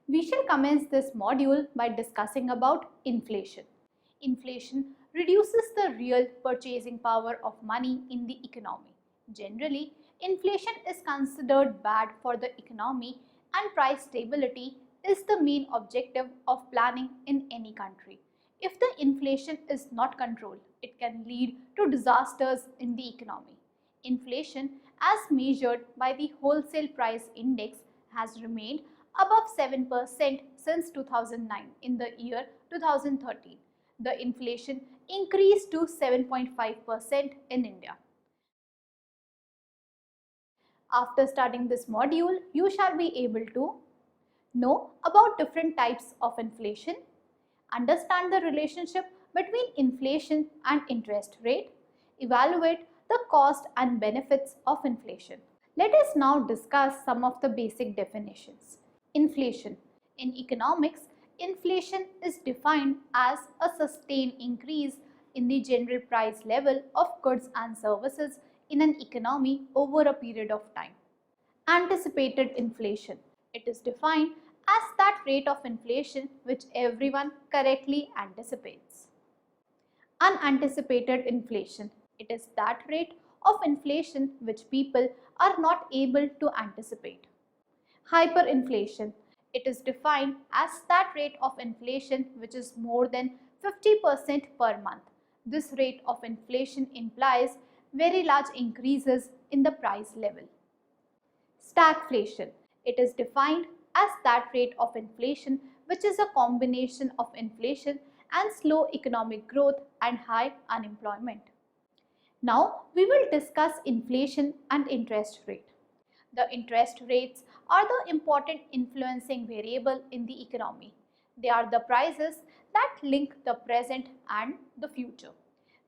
We shall commence this module by discussing about inflation. Inflation reduces the real purchasing power of money in the economy. Generally, inflation is considered bad for the economy, and price stability is the main objective of planning in any country. If the inflation is not controlled, it can lead to disasters in the economy. Inflation, as measured by the wholesale price index, has remained above 7% since 2009. In the year 2013, the inflation increased to 7.5% in India. After studying this module, you shall be able to know about different types of inflation, understand the relationship between inflation and interest rate, evaluate the cost and benefits of inflation. Let us now discuss some of the basic definitions. Inflation. In economics, inflation is defined as a sustained increase in the general price level of goods and services in an economy over a period of time. Anticipated inflation. It is defined as that rate of inflation which everyone correctly anticipates. Unanticipated inflation. It is that rate of inflation which people are not able to anticipate. Hyperinflation. It is defined as that rate of inflation which is more than 50% per month. This rate of inflation implies very large increases in the price level. Stagflation. It is defined as that rate of inflation which is a combination of inflation and slow economic growth and high unemployment. Now we will discuss inflation and interest rate. The interest rates are the important influencing variable in the economy. They are the prices that link the present and the future.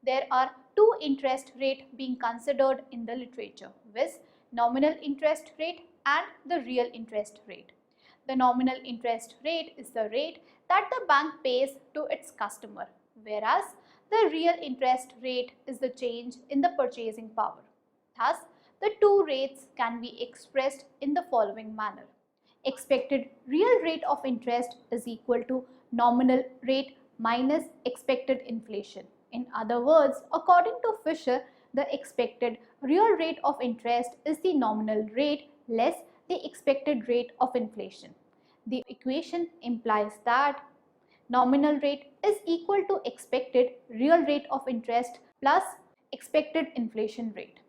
There are two interest rates being considered in the literature, viz. Nominal interest rate and the real interest rate. The nominal interest rate is the rate that the bank pays to its customer, whereas the real interest rate is the change in the purchasing power. Thus, the two rates can be expressed in the following manner. Expected real rate of interest is equal to nominal rate minus expected inflation. In other words, according to Fisher, the expected real rate of interest is the nominal rate less the expected rate of inflation. The equation implies that nominal rate is equal to expected real rate of interest plus expected inflation rate.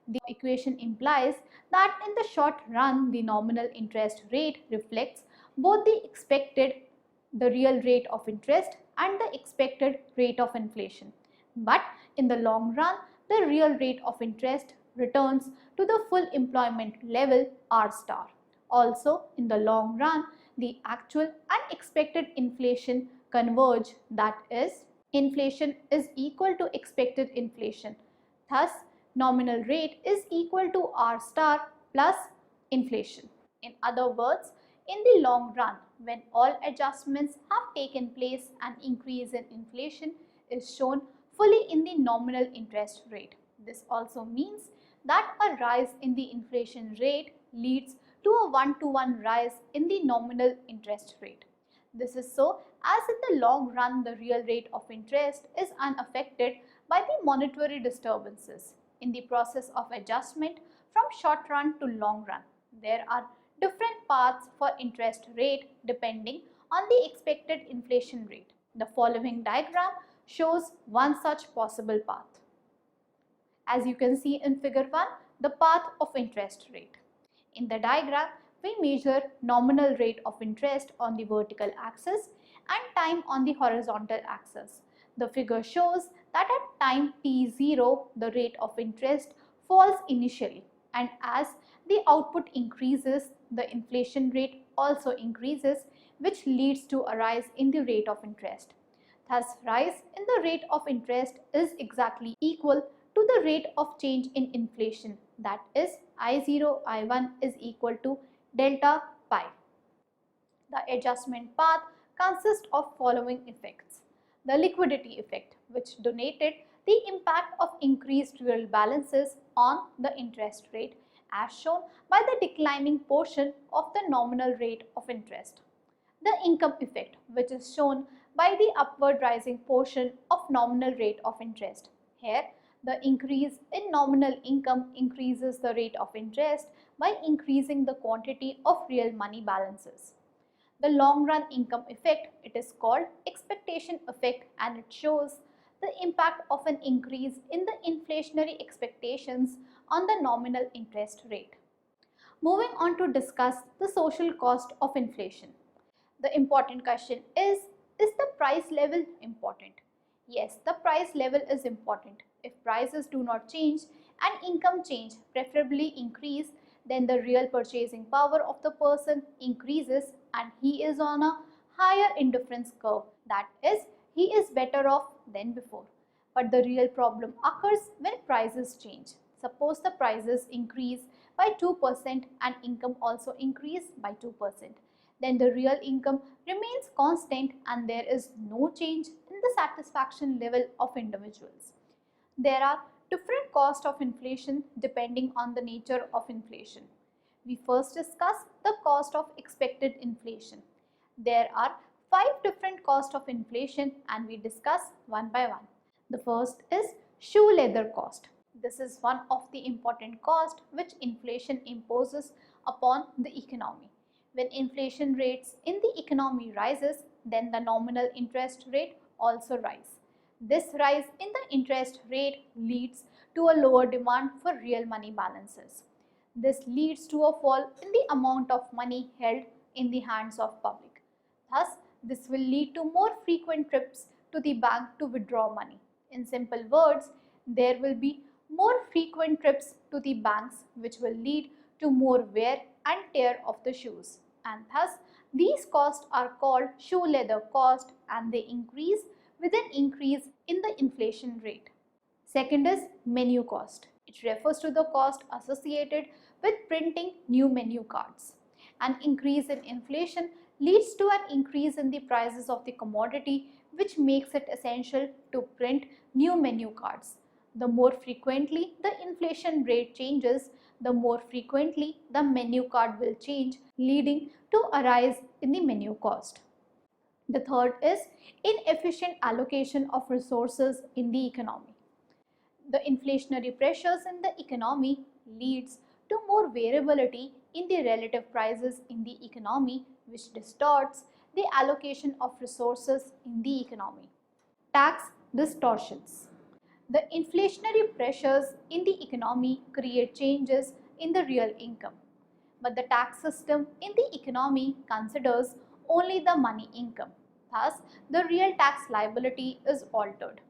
The equation implies that in the short run, the nominal interest rate reflects both the real rate of interest and the expected rate of inflation. But in the long run, the real rate of interest returns to the full employment level R star. Also, in the long run, the actual and expected inflation converge, that is, inflation is equal to expected inflation. Thus, nominal rate is equal to R star plus inflation. In other words, in the long run, when all adjustments have taken place, an increase in inflation is shown fully in the nominal interest rate. This also means that a rise in the inflation rate leads to a one-to-one rise in the nominal interest rate. This is so as in the long run the real rate of interest is unaffected by the monetary disturbances. In the process of adjustment from short run to long run, there are different paths for interest rate depending on the expected inflation rate. The following diagram shows one such possible path. As you can see in figure 1, the path of interest rate. In the diagram, we measure nominal rate of interest on the vertical axis and time on the horizontal axis. The figure shows that at time t0, the rate of interest falls initially, and as the output increases, the inflation rate also increases, which leads to a rise in the rate of interest. Thus, rise in the rate of interest is exactly equal to the rate of change in inflation, that is I0, I1 is equal to delta pi. The adjustment path consists of following effects. The liquidity effect, which donated the impact of increased real balances on the interest rate, as shown by the declining portion of the nominal rate of interest. the income effect, which is shown by the upward rising portion of nominal rate of interest. Here, the increase in nominal income increases the rate of interest by increasing the quantity of real money balances. The long run income effect, it is called expectation effect, and it shows the impact of an increase in the inflationary expectations on the nominal interest rate. Moving on to discuss the social cost of inflation. The important question is the price level important? Yes, the price level is important. If prices do not change and income change, preferably increase, then the real purchasing power of the person increases and he is on a higher indifference curve. That is, he is better off than before. But the real problem occurs when prices change. Suppose the prices increase by 2% and income also increase by 2%. Then the real income remains constant and there is no change in the satisfaction level of individuals. There are different costs of inflation depending on the nature of inflation. We first discuss the cost of expected inflation. There are 5 different costs of inflation and we discuss one by one. The first is shoe leather cost. This is one of the important costs which inflation imposes upon the economy. When inflation rates in the economy rises, then the nominal interest rate also rises. This rise in the interest rate leads to a lower demand for real money balances. This leads to a fall in the amount of money held in the hands of public. Thus, this will lead to more frequent trips to the bank to withdraw money. In simple words, there will be more frequent trips to the banks, which will lead to more wear and tear of the shoes, and thus these costs are called shoe leather cost and they increase with an increase in the inflation rate. Second is menu cost. It refers to the cost associated with printing new menu cards. An increase in inflation leads to an increase in the prices of the commodity, which makes it essential to print new menu cards. The more frequently the inflation rate changes, the more frequently the menu card will change, leading to a rise in the menu cost. The third is inefficient allocation of resources in the economy. The inflationary pressures in the economy leads to more variability in the relative prices in the economy, which distorts the allocation of resources in the economy. Tax distortions. The inflationary pressures in the economy create changes in the real income, but the tax system in the economy considers only the money income. Thus, the real tax liability is altered.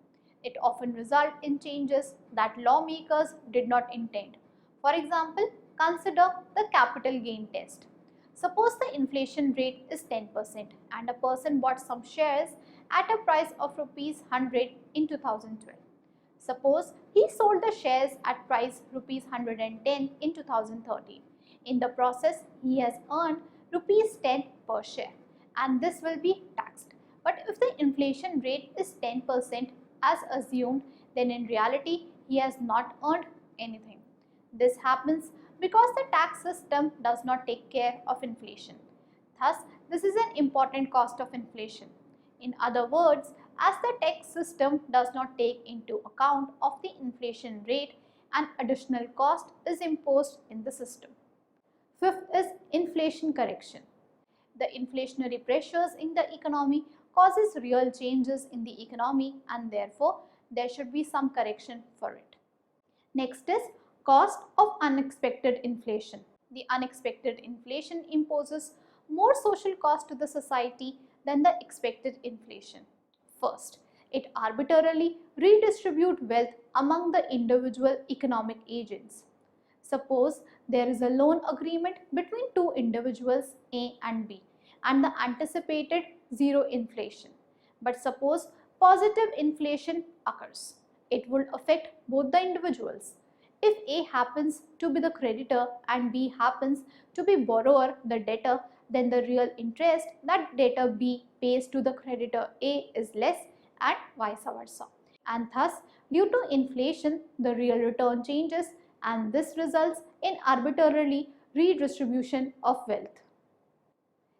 It often results in changes that lawmakers did not intend. For example, consider the capital gain test. Suppose the inflation rate is 10% and a person bought some shares at a price of rupees 100 in 2012. Suppose he sold the shares at price rupees 110 in 2013. In the process, he has earned rupees 10 per share and this will be taxed. But if the inflation rate is 10% as assumed, then in reality he has not earned anything. This happens because the tax system does not take care of inflation. Thus, this is an important cost of inflation. In other words, as the tax system does not take into account of the inflation rate, an additional cost is imposed in the system. Fifth is inflation correction. The inflationary pressures in the economy causes real changes in the economy and therefore there should be some correction for it. Next is cost of unexpected inflation. The unexpected inflation imposes more social cost to the society than the expected inflation. First, it arbitrarily redistributes wealth among the individual economic agents. Suppose there is a loan agreement between two individuals A and B and the anticipated zero inflation. But suppose positive inflation occurs. It will affect both the individuals. If A happens to be the creditor and B happens to be borrower, the debtor, then the real interest that debtor B pays to the creditor A is less and vice versa. And thus, due to inflation, the real return changes and this results in arbitrarily redistribution of wealth.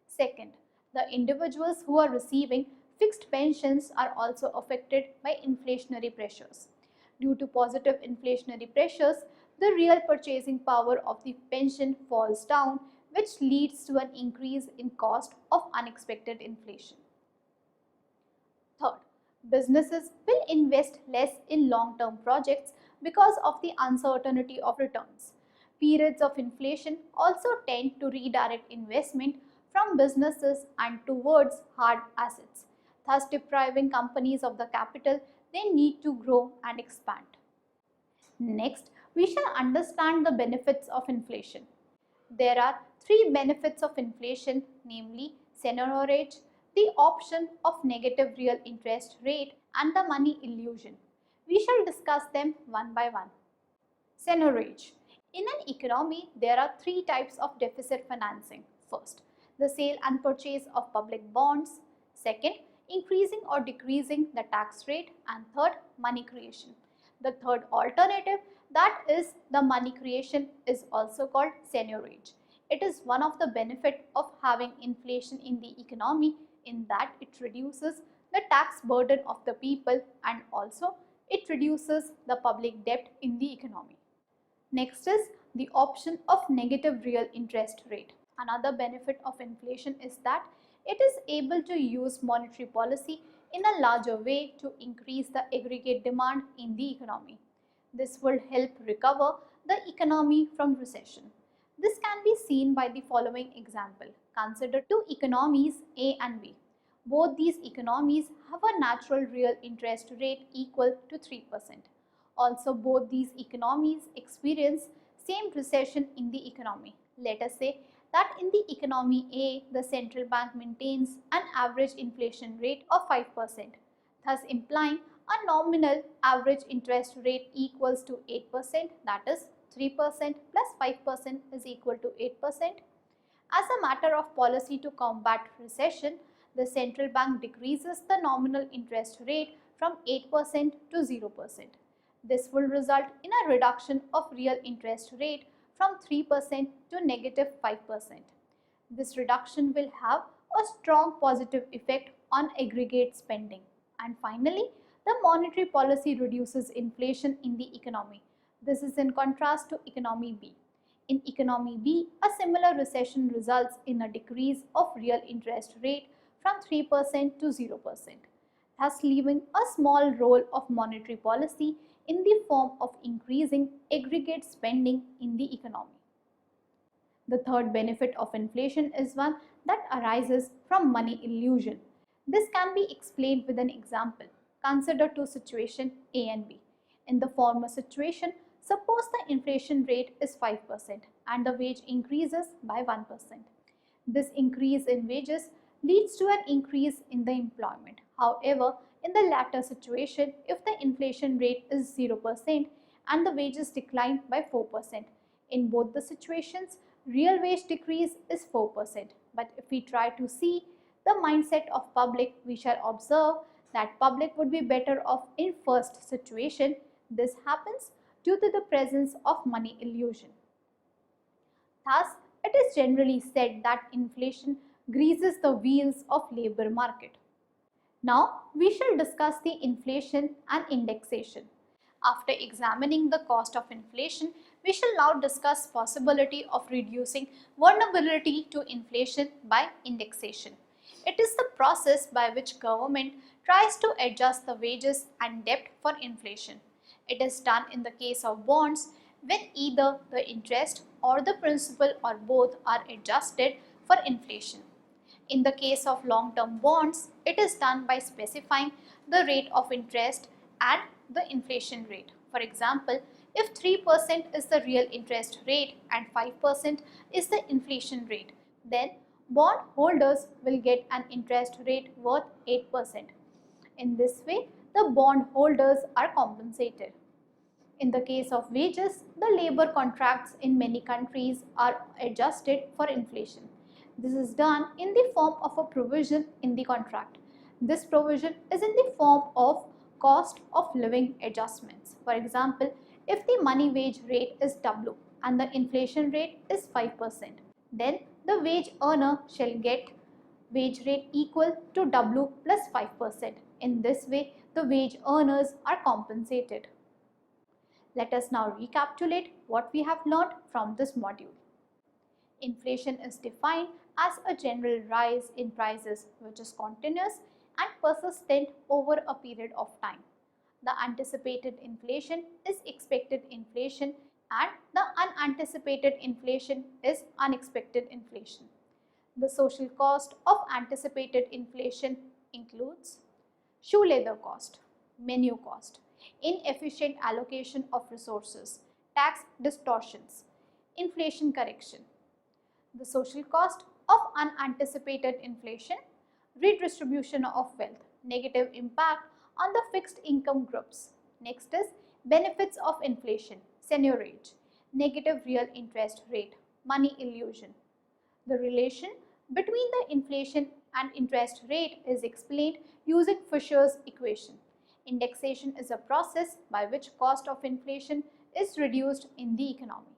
Second, The individuals who are receiving fixed pensions are also affected by inflationary pressures. Due to positive inflationary pressures, the real purchasing power of the pension falls down, which leads to an increase in cost of unexpected inflation. Third, businesses will invest less in long-term projects because of the uncertainty of returns. Periods of inflation also tend to redirect investment from businesses and towards hard assets, thus depriving companies of the capital they need to grow and expand. Next, we shall understand the benefits of inflation. There are three benefits of inflation, namely seigniorage, the option of negative real interest rate, and the money illusion. We shall discuss them one by one. Seigniorage. In an economy, there are three types of deficit financing. First, the sale and purchase of public bonds. Second, increasing or decreasing the tax rate. And third, money creation. The third alternative, that is the money creation, is also called seigniorage. It is one of the benefits of having inflation in the economy in that it reduces the tax burden of the people and also it reduces the public debt in the economy. Next is the option of negative real interest rate. Another benefit of inflation is that it is able to use monetary policy in a larger way to increase the aggregate demand in the economy. This will help recover the economy from recession. This can be seen by the following example. Consider two economies A and B. Both these economies have a natural real interest rate equal to 3%. Also, both these economies experience same recession in the economy. Let us say that in the economy A, the central bank maintains an average inflation rate of 5%, thus implying a nominal average interest rate equals to 8%, that is 3% plus 5% is equal to 8%. As a matter of policy to combat recession, the central bank decreases the nominal interest rate from 8% to 0%. This will result in a reduction of real interest rate from 3% to negative 5%. This reduction will have a strong positive effect on aggregate spending. And finally, the monetary policy reduces inflation in the economy. This is in contrast to economy B. In economy B, a similar recession results in a decrease of real interest rate from 3% to 0%, thus leaving a small role of monetary policy in the form of increasing aggregate spending in the economy. The third benefit of inflation is one that arises from money illusion. This can be explained with an example. Consider two situations A and B. In the former situation, suppose the inflation rate is 5% and the wage increases by 1%. This increase in wages leads to an increase in the employment. However, in the latter situation, if the inflation rate is 0% and the wages decline by 4%, in both the situations, real wage decrease is 4%. But if we try to see the mindset of public, we shall observe that public would be better off in first situation. This happens due to the presence of money illusion. Thus, it is generally said that inflation greases the wheels of labor market. Now, we shall discuss the inflation and indexation. After examining the cost of inflation, we shall now discuss possibility of reducing vulnerability to inflation by indexation. It is the process by which government tries to adjust the wages and debt for inflation. It is done in the case of bonds when either the interest or the principal or both are adjusted for inflation. In the case of long-term bonds, it is done by specifying the rate of interest and the inflation rate. For example, if 3% is the real interest rate and 5% is the inflation rate, then bond holders will get an interest rate worth 8%. In this way, the bond holders are compensated. In the case of wages, the labor contracts in many countries are adjusted for inflation. This is done in the form of a provision in the contract. This provision is in the form of cost of living adjustments. For example, if the money wage rate is W and the inflation rate is 5%, then the wage earner shall get wage rate equal to W plus 5%. In this way, the wage earners are compensated. Let us now recapitulate what we have learned from this module. Inflation is defined as a general rise in prices which is continuous and persistent over a period of time. The anticipated inflation is expected inflation and the unanticipated inflation is unexpected inflation. The social cost of anticipated inflation includes shoe leather cost, menu cost, inefficient allocation of resources, tax distortions, inflation correction. The social cost of unanticipated inflation, redistribution of wealth, negative impact on the fixed income groups. Next is benefits of inflation, seigniorage, negative real interest rate, money illusion. The relation between the inflation and interest rate is explained using Fisher's equation. Indexation is a process by which cost of inflation is reduced in the economy.